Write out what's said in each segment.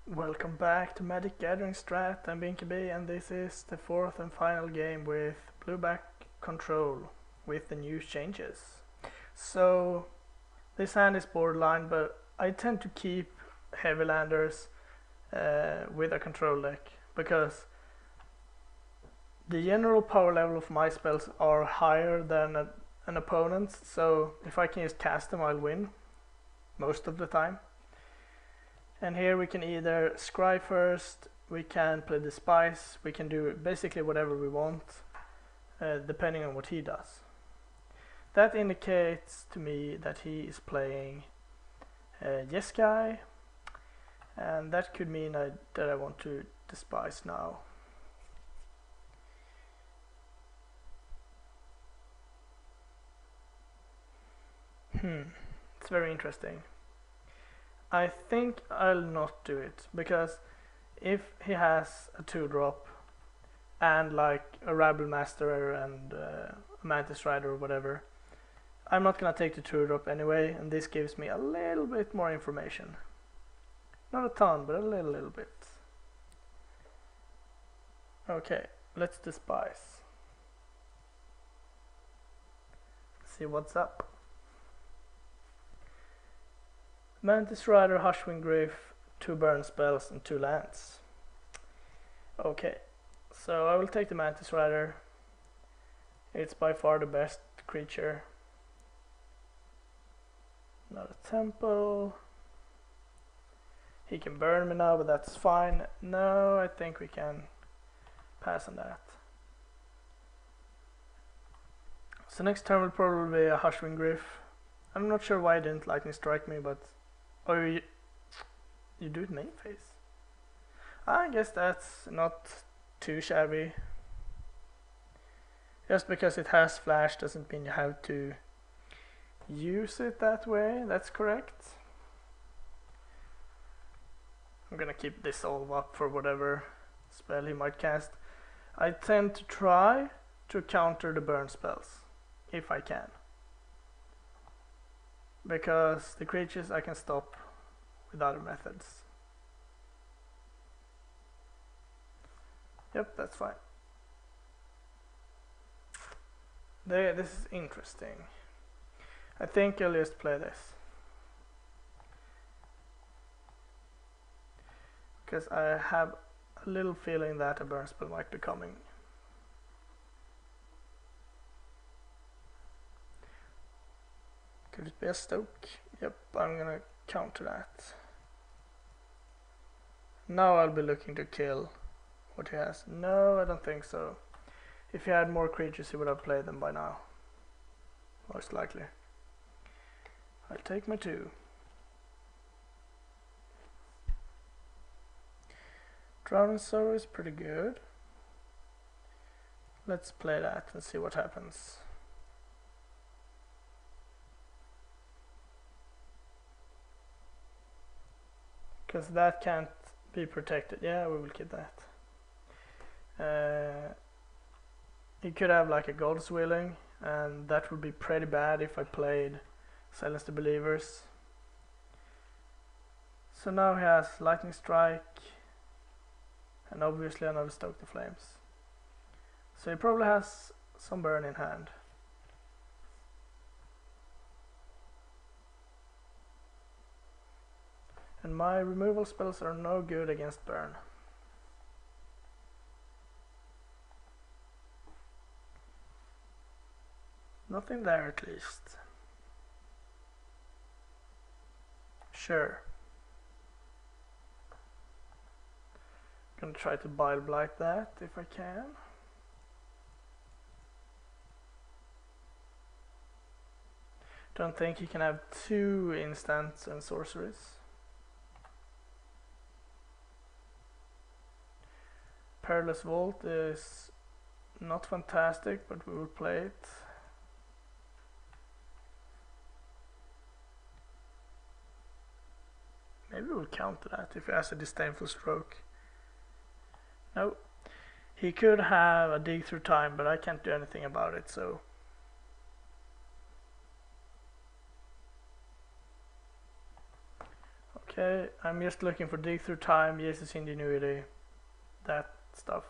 Welcome back to Magic Gathering Strat. I'm BinkyB, and this is the fourth and final game with Blueback Control with the new changes. So this hand is borderline, but I tend to keep heavy landers with a control deck because the general power level of my spells are higher than an opponent's. So if I can just cast them, I'll win most of the time. And here we can either scry first, we can play the spice, we can do basically whatever we want, depending on what he does. That indicates to me that he is playing Jeskai, and that could mean that I want to despise now. It's very interesting. I think I'll not do it, because if he has a 2-drop and like a Rabble Master and a Mantis Rider or whatever, I'm not gonna take the 2-drop anyway, and this gives me a little bit more information. Not a ton, but a little bit. Okay, let's despise. See what's up. Mantis Rider, Hushwing Gryff, 2 burn spells and 2 lands. Okay, so I will take the Mantis Rider. It's by far the best creature. Not a temple. He can burn me now, but that's fine. No, I think we can pass on that. So next turn will probably be a Hushwing Gryff. I'm not sure why it didn't lightning strike me, but oh, you do it main phase. I guess that's not too shabby. Just because it has flash doesn't mean you have to use it that way. That's correct. I'm gonna keep this all up for whatever spell he might cast. I tend to try to counter the burn spells if I can, because the creatures I can stop with other methods. Yep, that's fine. This is interesting. I think I'll just play this, because I have a little feeling that a burn spell might be coming. Could it be a Stoke? Yep, I'm gonna counter that. Now I'll be looking to kill what he has. No, I don't think so. If he had more creatures, he would have played them by now. Most likely. I'll take my 2. Drowning Sorrow is pretty good. Let's play that and see what happens. Because that can't be protected. Yeah, we will keep that. He could have like a God's Willing, and that would be pretty bad if I played Silence the Believers. So now he has Lightning Strike, and obviously another Stoke the Flames. So he probably has some burn in hand. And my removal spells are no good against burn. Nothing there at least. Sure. Gonna try to Bile Blight that if I can. Don't think he can have 2 instants and sorceries. Perilous Vault is not fantastic, but we will play it. Maybe we'll counter that if he has a Disdainful Stroke. No. He could have a Dig Through Time, but I can't do anything about it, so... Okay, I'm just looking for dig through time, Jesus ingenuity, that stuff.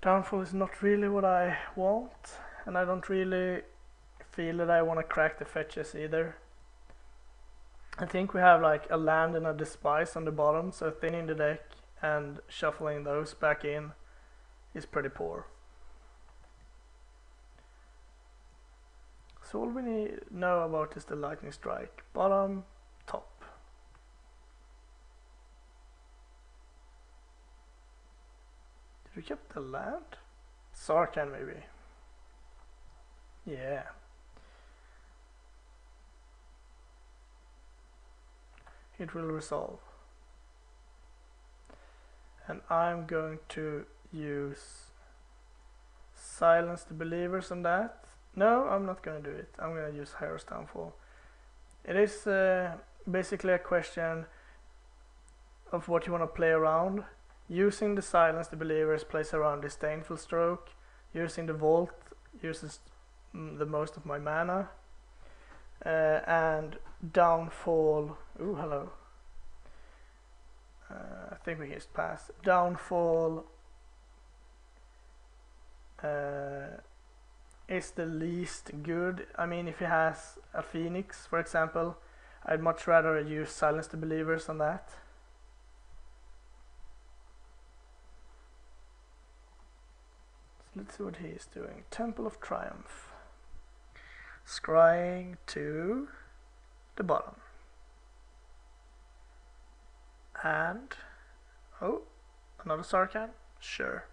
Downfall is not really what I want, and I don't really feel that I want to crack the fetches either. I think we have like a land and a despise on the bottom, so thinning the deck and shuffling those back in is pretty poor. So all we need to know about is the lightning strike. Bottom, top. Did we keep the land? Sarkhan maybe. Yeah. It will resolve. And I'm going to use Silence the Believers on that. No, I'm not going to do it. I'm going to use Harrow's Downfall. It is basically a question of what you want to play around. Using the Silence the Believers plays around Disdainful Stroke. Using the Vault uses the most of my mana. And Downfall. Ooh, hello. I think we can just pass. Downfall is the least good. I mean, if he has a Phoenix, for example, I'd much rather use Silence the Believers on that. So let's see what he is doing. Temple of Triumph. Scrying to the bottom. And, oh, another Sarkhan? Sure.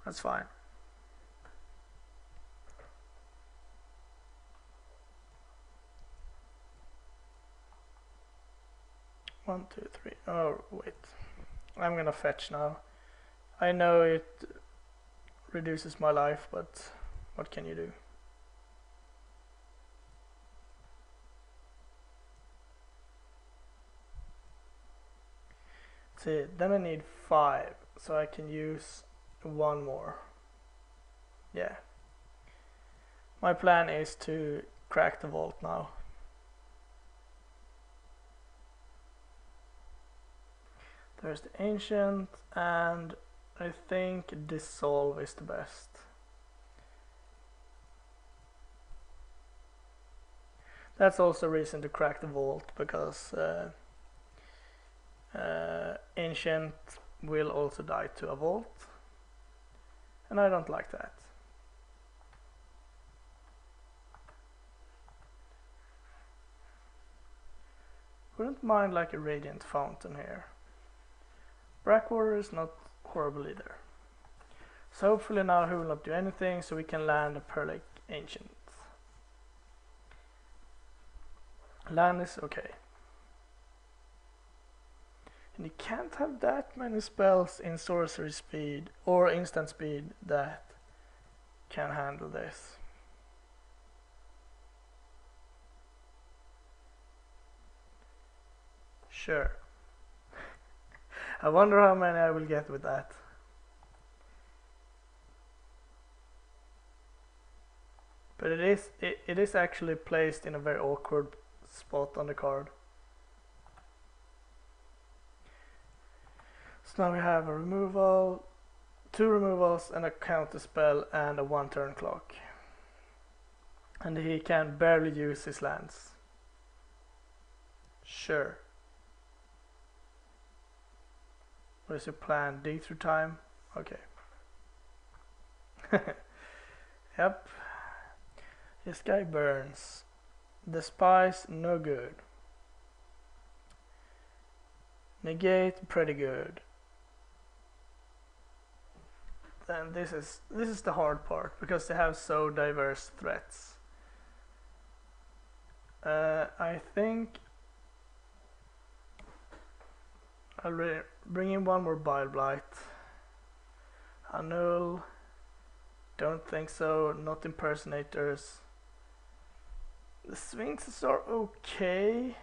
That's fine. One, two, three. Oh, wait. I'm gonna fetch now. I know it reduces my life, but what can you do? See, then I need 5, so I can use one more. Yeah. My plan is to crack the vault now. There's the Ancient, and I think Dissolve is the best. That's also a reason to crack the vault, because Ancient will also die to a vault, and I don't like that. Wouldn't mind like a Radiant Fountain here. Blackwater is not horrible either. So hopefully now he will not do anything, so we can land a Perlic Ancient. Land is okay. And you can't have that many spells in sorcery speed or instant speed that can handle this. Sure. I wonder how many I will get with that. But it is actually placed in a very awkward spot on the card. So now we have a removal, 2 removals and a counter spell and a 1 turn clock. And he can barely use his lands. Sure. What is your plan? Dig through time? Okay. Yep. This guy burns. Despise, no good. Negate, pretty good. Then this is the hard part, because they have so diverse threats. I think I'll bring in one more Bile Blight. Annul. Don't think so. Not Impersonators. The Sphinxes are okay,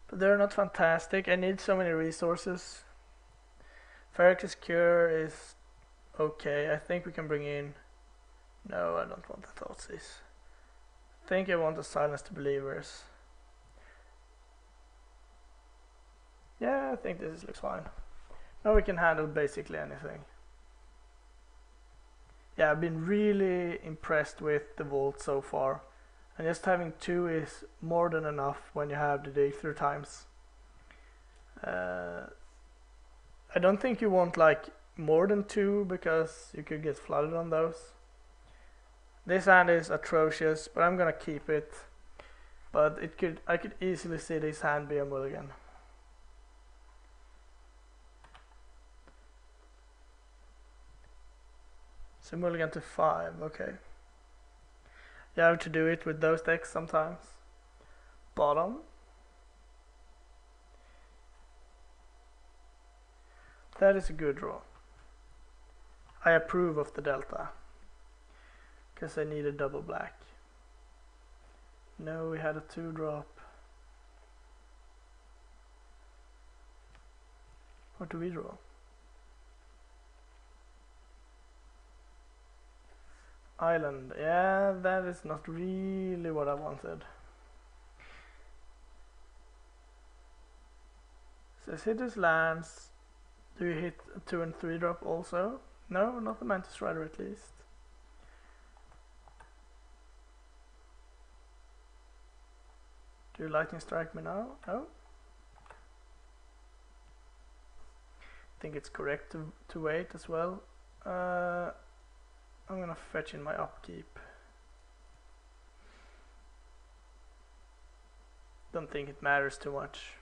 but they're not fantastic. I need so many resources. Phyrex's Cure is okay. I think we can bring in... No, I don't want the Thoughtseize. think I want to silence the believers. Yeah, I think this looks fine. Now we can handle basically anything. Yeah, I've been really impressed with the vault so far. And just having 2 is more than enough when you have the dig through times. I don't think you want like more than 2 because you could get flooded on those. This hand is atrocious, but I'm gonna keep it. But I could easily see this hand be a mulligan. So mulligan to 5, okay. You have to do it with those decks sometimes. Bottom. That is a good draw. I approve of the delta. Because I need a double black. No, we had a 2-drop. What do we draw? Island. Yeah, that is not really what I wanted. Says hit his lands. Do you hit a 2 and 3 drop also? No, not the Mantis Rider at least. Do you lightning strike me now? No. I think it's correct to wait as well. I'm gonna fetch in my upkeep. Don't think it matters too much.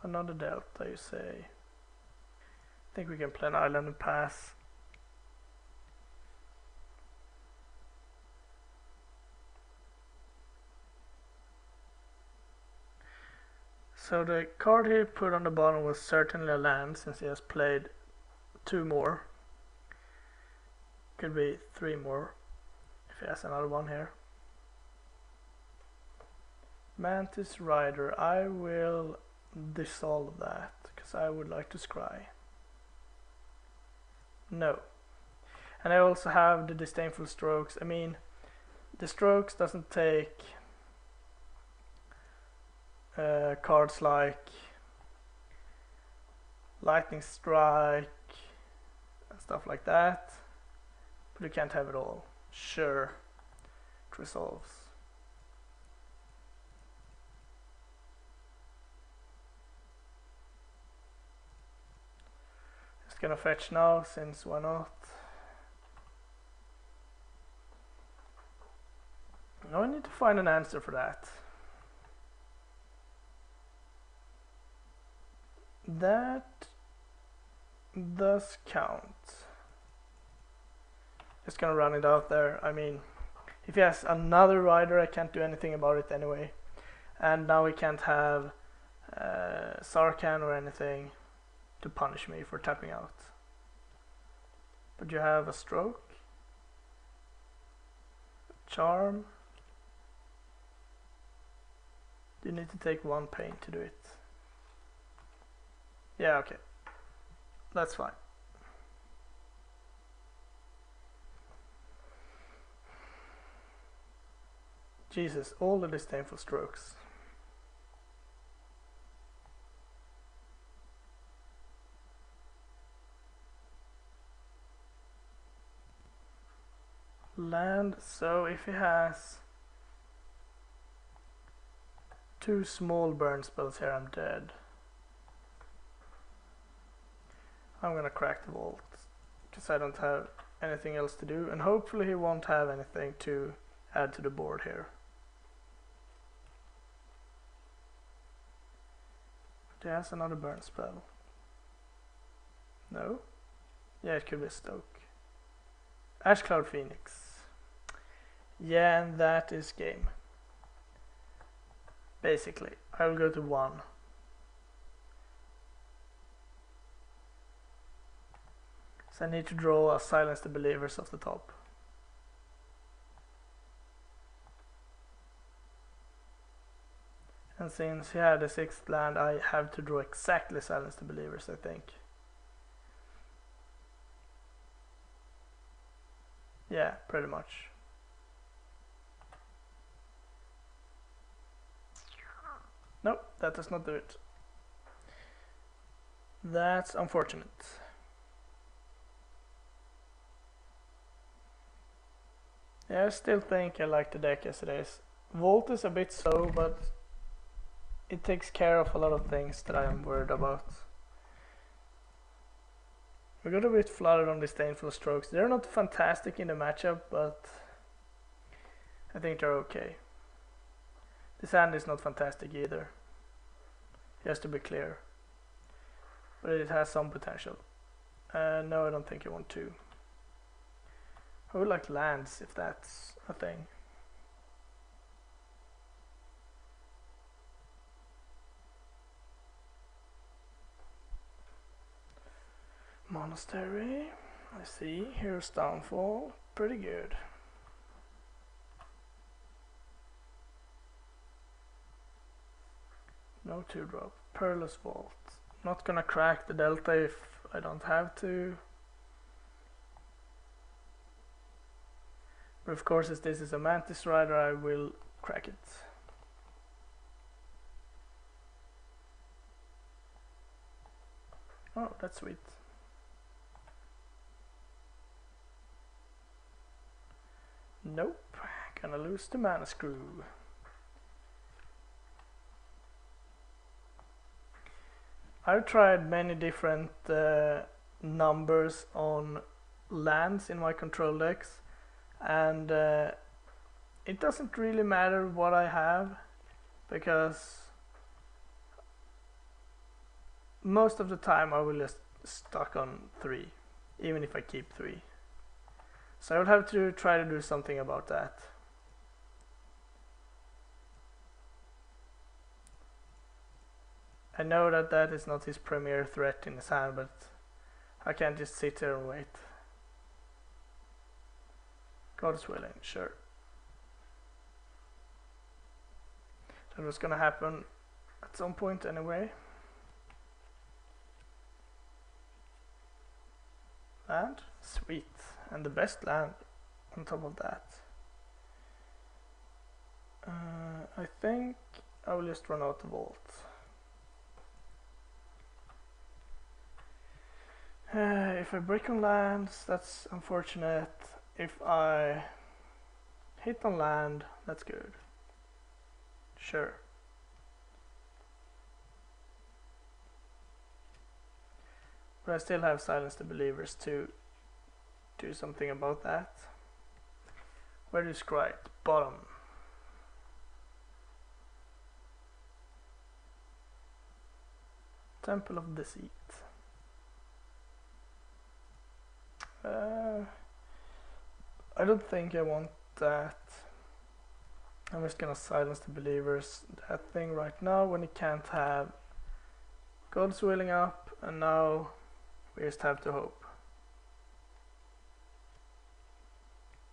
Another delta, you say? I think we can play an island and pass. So the card he put on the bottom was certainly a land, since he has played 2 more. Could be 3 more if he has another one here. Mantis Rider, I will dissolve that because I would like to scry. No. And I also have the Disdainful Strokes. I mean, the Strokes doesn't take cards like Lightning Strike and stuff like that, but you can't have it all. Sure, it resolves. Just gonna fetch now, since why not? Now I need to find an answer for that. That does count. Just gonna run it out there. I mean, if he has another rider, I can't do anything about it anyway. And now we can't have Sarkhan or anything to punish me for tapping out. But you have a stroke, charm. You need to take 1 pain to do it. Yeah, okay. That's fine. Jesus, all the Disdainful Strokes. Land, so if he has 2 small burn spells here, I'm dead. I'm gonna crack the vault because I don't have anything else to do, and hopefully he won't have anything to add to the board here. But he has another burn spell. No? Yeah, it could be a Stoke. Ashcloud Phoenix. Yeah, and that is game. Basically, I will go to 1. So I need to draw a Silence the Believers off the top. And since he had a 6th land, I have to draw exactly Silence the Believers, I think. Yeah, pretty much. Nope, that does not do it. That's unfortunate. Yeah, I still think I like the deck as it is. Volt is a bit slow, but it takes care of a lot of things that I'm worried about. We got a bit flooded on Disdainful Strokes. They're not fantastic in the matchup, but I think they're okay. This hand is not fantastic either, just to be clear. But it has some potential. No, I don't think I want to. I would like lands if that's a thing. Monastery, I see. Hero's Downfall, pretty good. No 2-drop. Perilous Vault. Not gonna crack the Delta if I don't have to. But of course, as this is a Mantis Rider, I will crack it. Oh, that's sweet. Nope, gonna lose the Mana Screw. I've tried many different numbers on lands in my control decks, and it doesn't really matter what I have, because most of the time I will just stuck on 3, even if I keep 3. So I will have to try to do something about that. I know that that is not his premier threat in his hand, but I can't just sit here and wait. God's willing, sure. That was gonna happen at some point anyway. Land? Sweet. And the best land on top of that. I think I will just run out the Vault. If I break on lands, that's unfortunate. If I hit on land, that's good. Sure. But I still have Silence the Believers to do something about that. Where do you scry it? Bottom. Temple of Deceit. I don't think I want that. I'm just gonna Silence the Believers, that thing right now, when it can't have God's Willing up, and now we just have to hope.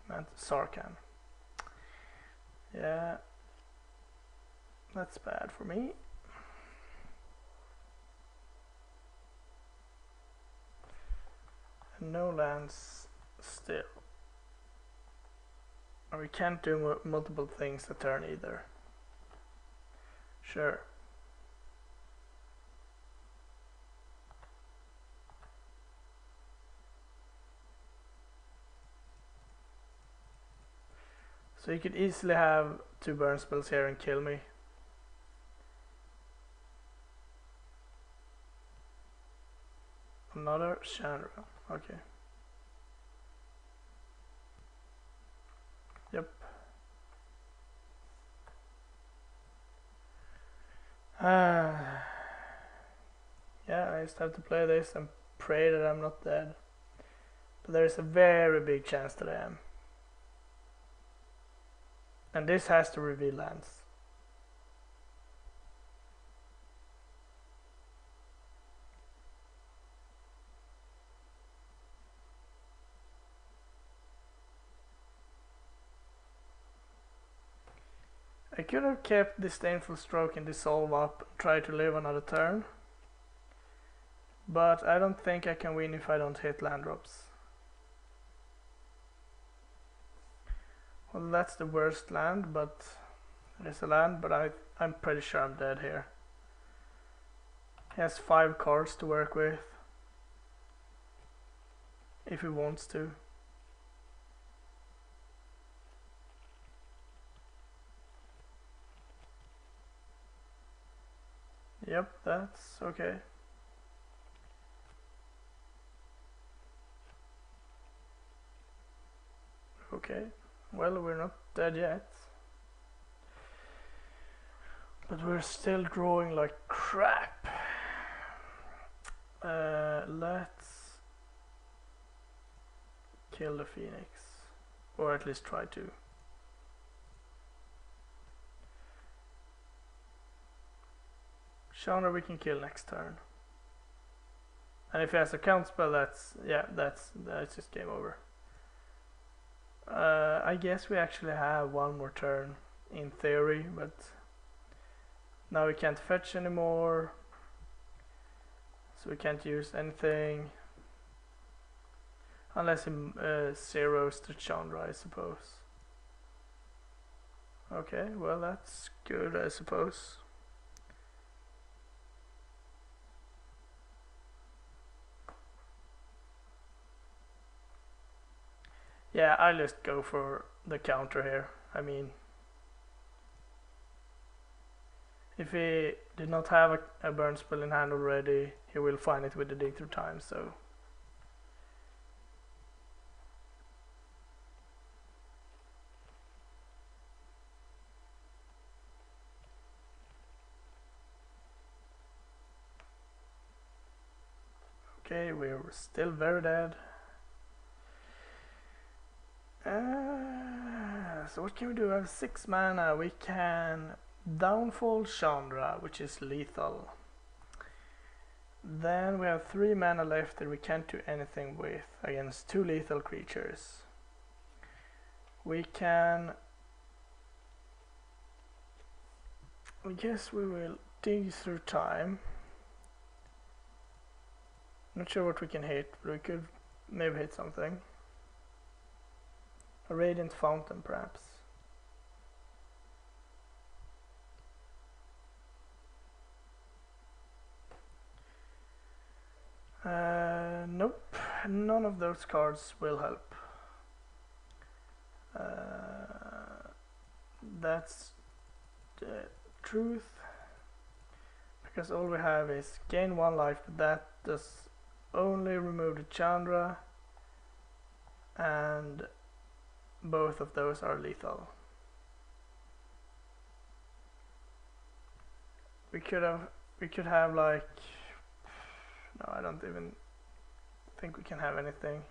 And Sarkhan. Yeah, that's bad for me. And no lands still. And we can't do multiple things a turn either. Sure. So you could easily have 2 burn spells here and kill me. Another Chandra, okay. Yep. Yeah, I just have to play this and pray that I'm not dead. But there's a very big chance that I am. And this has to reveal lands. I could have kept Disdainful Stroke and Dissolve up and tried to live another turn. But I don't think I can win if I don't hit land drops. Well, that's the worst land, but there's a land, but I'm pretty sure I'm dead here. He has 5 cards to work with, if he wants to. Yep, that's okay. Okay, well, we're not dead yet. But we're still drawing like crap. Let's kill the Phoenix. Or at least try to. Chandra we can kill next turn. And if he has a counterspell, that's just game over. I guess we actually have one more turn in theory, but now we can't fetch anymore, so we can't use anything unless he zeroes the Chandra, I suppose. Okay, well that's good, I suppose. Yeah, I'll just go for the counter here. I mean, if he did not have a burn spell in hand already, he will find it with the Dig Through Time, so. Okay, we're still very dead. So what can we do? I have 6 mana. We can Downfall Chandra, which is lethal. Then we have 3 mana left that we can't do anything with against 2 lethal creatures. We can... I guess we will Dig Through Time. Not sure what we can hit, but we could maybe hit something. A Radiant Fountain, perhaps. Nope, none of those cards will help. That's the truth. Because all we have is gain 1 life, but that does only remove the Chandra, and both of those are lethal. We could have like, no, I don't even think we can have anything.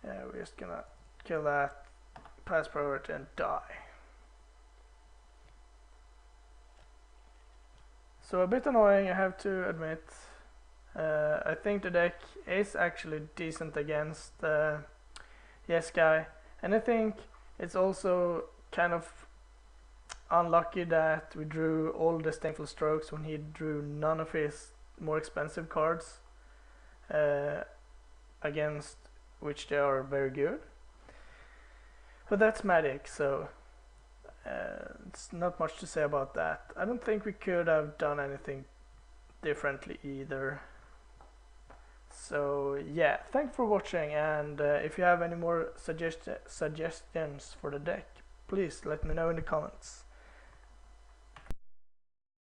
Yeah, we're just gonna kill that, pass priority and die. So a bit annoying, I have to admit. I think the deck is actually decent against Jeskai, and I think it's also kind of unlucky that we drew all the Disdainful Strokes when he drew none of his more expensive cards, against which they are very good. But that's Magic, so it's not much to say about that. I don't think we could have done anything differently either. So yeah, thanks for watching, and if you have any more suggestions for the deck, please let me know in the comments.